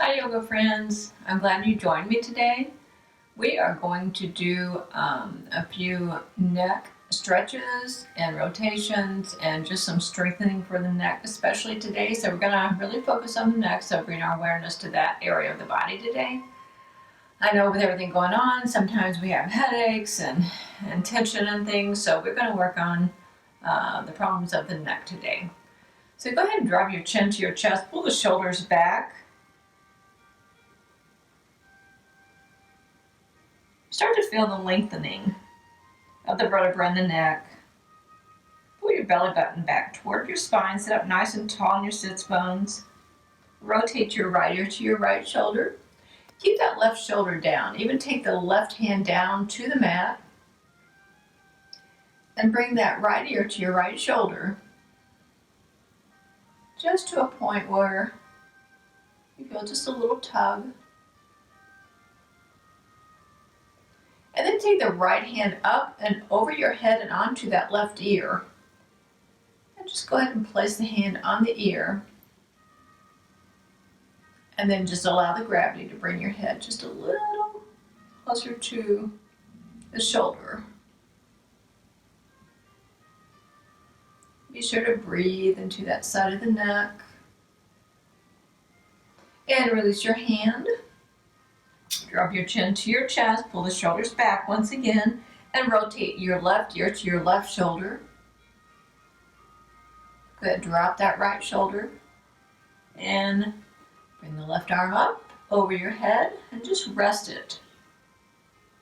Hi yoga friends, I'm glad you joined me today. We are going to do a few neck stretches and rotations and just some strengthening for the neck, especially today. So we're going to really focus on the neck, so bring our awareness to that area of the body today. I know with everything going on, sometimes we have headaches and tension and things, so we're going to work on the problems of the neck today. So go ahead and drop your chin to your chest, pull the shoulders back. Start to feel the lengthening of the vertebra in the neck. Pull your belly button back toward your spine. Sit up nice and tall on your sits bones. Rotate your right ear to your right shoulder. Keep that left shoulder down. Even take the left hand down to the mat. And bring that right ear to your right shoulder. Just to a point where you feel just a little tug. And then take the right hand up and over your head and onto that left ear. And just go ahead and place the hand on the ear. And then just allow the gravity to bring your head just a little closer to the shoulder. Be sure to breathe into that side of the neck. And release your hand. Drop your chin to your chest, pull the shoulders back once again, and rotate your left ear to your left shoulder. Go ahead, drop that right shoulder, and bring the left arm up over your head, and just rest it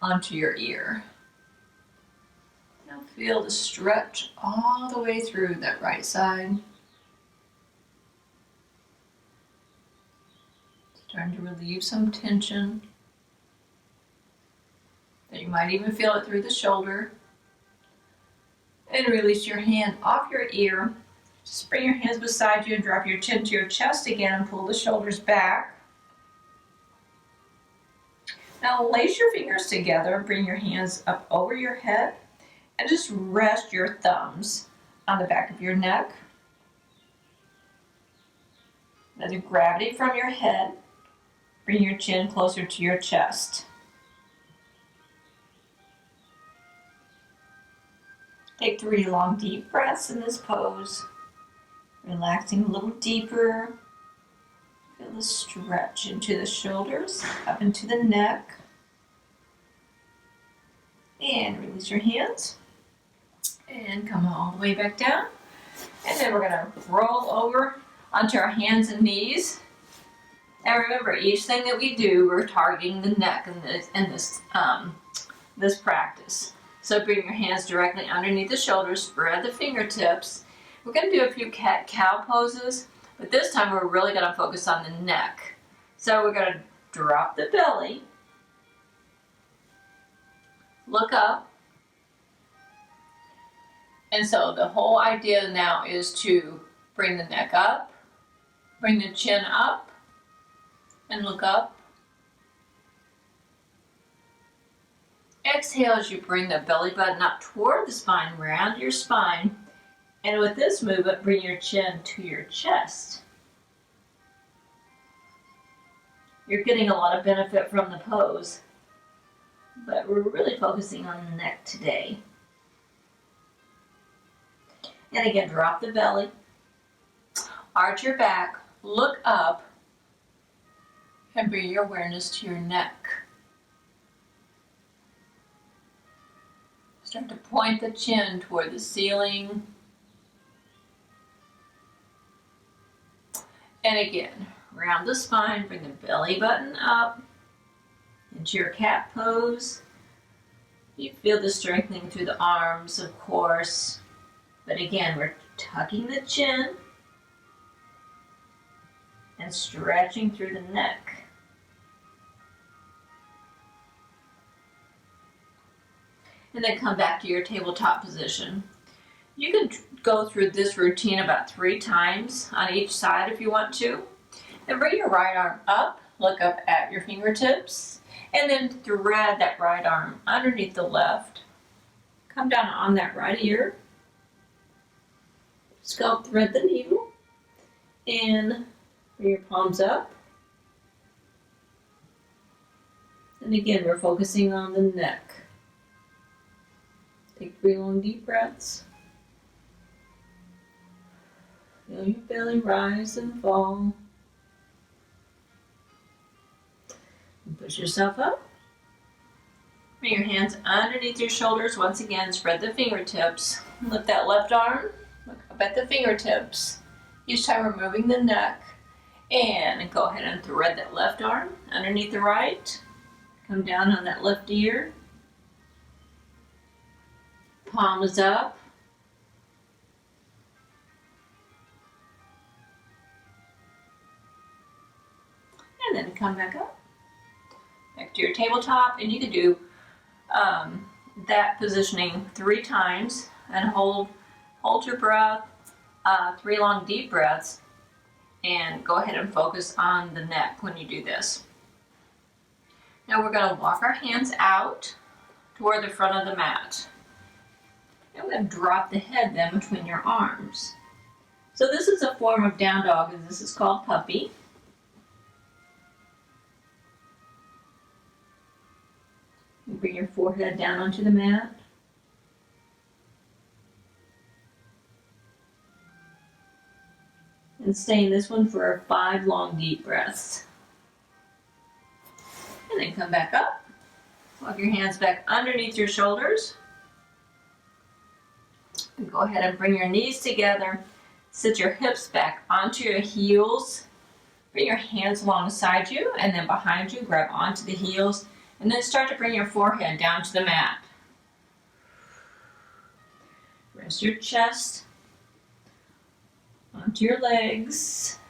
onto your ear. Now feel the stretch all the way through that right side. Starting to relieve some tension. You might even feel it through the shoulder. And release your hand off your ear. Just bring your hands beside you and drop your chin to your chest again and pull the shoulders back. Now lace your fingers together, bring your hands up over your head, and just rest your thumbs on the back of your neck. Let the gravity from your head bring your chin closer to your chest. Take 3 long, deep breaths in this pose. Relaxing a little deeper. Feel the stretch into the shoulders, up into the neck. And release your hands. And come all the way back down. And then we're going to roll over onto our hands and knees. And remember, each thing that we do, we're targeting the neck in this practice. So bring your hands directly underneath the shoulders, spread the fingertips. We're going to do a few cat-cow poses, but this time we're really going to focus on the neck. So we're going to drop the belly, look up, and so the whole idea now is to bring the neck up, bring the chin up, and look up. Exhale as you bring the belly button up toward the spine, round your spine. And with this movement, bring your chin to your chest. You're getting a lot of benefit from the pose, but we're really focusing on the neck today. And again, drop the belly, arch your back, look up, and bring your awareness to your neck. Start to point the chin toward the ceiling. And again, round the spine, bring the belly button up into your cat pose. You feel the strengthening through the arms, of course. But again, we're tucking the chin and stretching through the neck. And then come back to your tabletop position. You can go through this routine about 3 times on each side if you want to. And bring your right arm up, look up at your fingertips, and then thread that right arm underneath the left. Come down on that right ear. Scalp thread the needle, and bring your palms up. And again, we're focusing on the neck. Take 3 long deep breaths. Feel your belly rise and fall. And push yourself up. Bring your hands underneath your shoulders. Once again, spread the fingertips. Lift that left arm. Look up at the fingertips. Each time we're moving the neck. And go ahead and thread that left arm underneath the right. Come down on that left ear. Palm is up. And then come back up. Back to your tabletop. And you can do that positioning 3 times. And hold your breath. 3 long deep breaths. And go ahead and focus on the neck when you do this. Now we're going to walk our hands out toward the front of the mat. And we're going to drop the head then between your arms. So this is a form of down dog, and this is called puppy. You bring your forehead down onto the mat. And stay in this one for 5 long deep breaths. And then come back up. Walk your hands back underneath your shoulders. And go ahead and bring your knees together. Sit your hips back onto your heels. Bring your hands alongside you and then behind you. Grab onto the heels. And then start to bring your forehead down to the mat. Rest your chest onto your legs,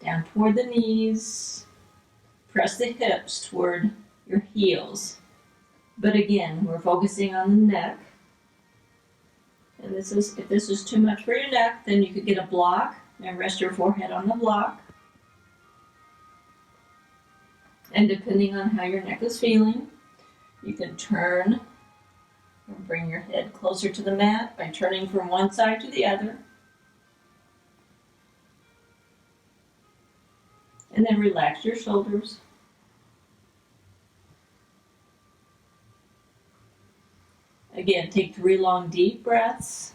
down toward the knees. Press the hips toward your heels. But again, we're focusing on the neck. And if this is too much for your neck, then you could get a block and rest your forehead on the block. And depending on how your neck is feeling, you can turn and bring your head closer to the mat by turning from one side to the other. And then relax your shoulders. Again, take 3 long deep breaths.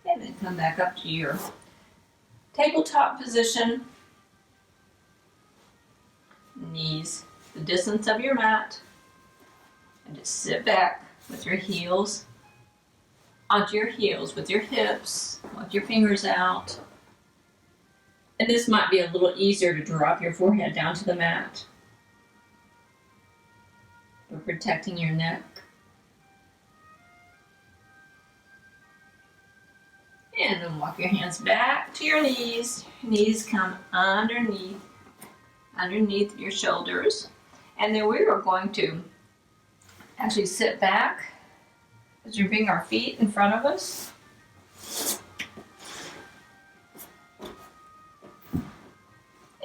And then come back up to your tabletop position. Knees the distance of your mat. And just sit back with your heels onto your heels with your hips. Walk your fingers out. And this might be a little easier to drop your forehead down to the mat. We're protecting your neck. And then walk your hands back to your knees. Your knees come underneath your shoulders. And then we are going to actually sit back as we bring our feet in front of us.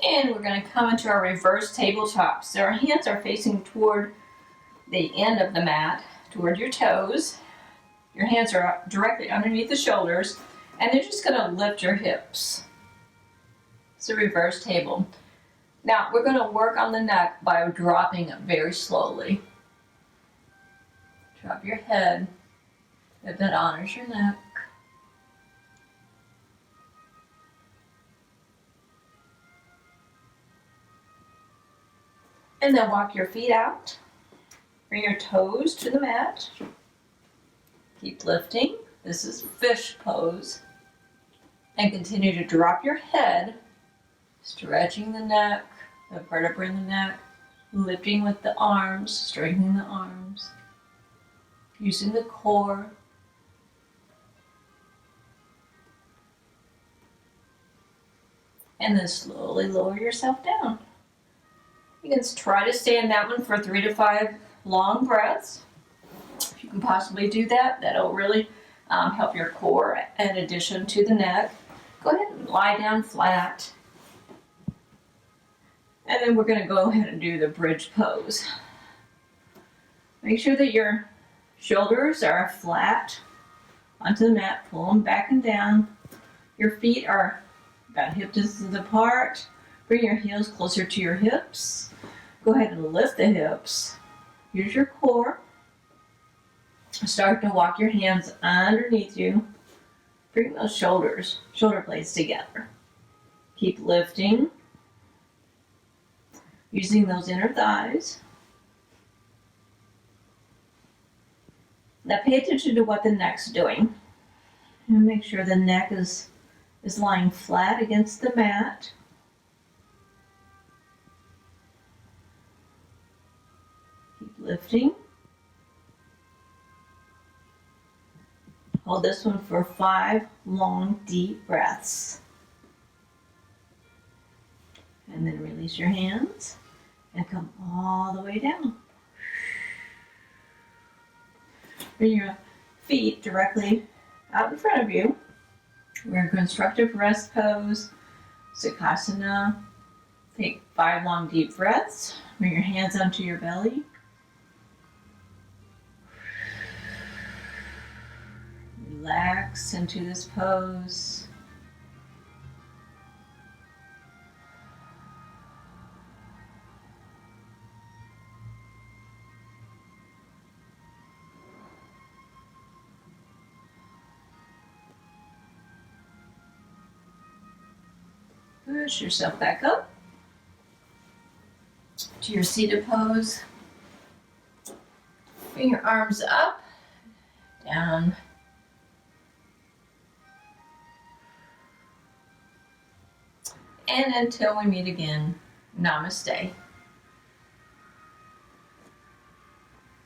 And we're going to come into our reverse tabletop. So our hands are facing toward the end of the mat, toward your toes. Your hands are directly underneath the shoulders, and you're just going to lift your hips. It's a reverse table. Now we're going to work on the neck by dropping it very slowly. Drop your head if that honors your neck. And then walk your feet out. Bring your toes to the mat. Keep lifting. This is fish pose. And continue to drop your head, stretching the neck, the vertebrae in the neck, lifting with the arms, straightening the arms, using the core. And then slowly lower yourself down. You can try to stay in that one for 3 to 5 long breaths. If you can possibly do that, that'll really help your core in addition to the neck. Go ahead and lie down flat. And then we're going to go ahead and do the bridge pose. Make sure that your shoulders are flat onto the mat. Pull them back and down. Your feet are about hip distance apart. Bring your heels closer to your hips. Go ahead and lift the hips. Use your core. Start to walk your hands underneath you. Bring those shoulder blades together. Keep lifting. Using those inner thighs. Now pay attention to what the neck's doing. And make sure the neck is lying flat against the mat. Keep lifting. Hold this one for 5 long, deep breaths. And then release your hands and come all the way down. Bring your feet directly out in front of you. We're in constructive rest pose, Sukhasana. Take 5 long, deep breaths. Bring your hands onto your belly. Relax into this pose. Push yourself back up to your seated pose. Bring your arms up, down. And until we meet again, namaste.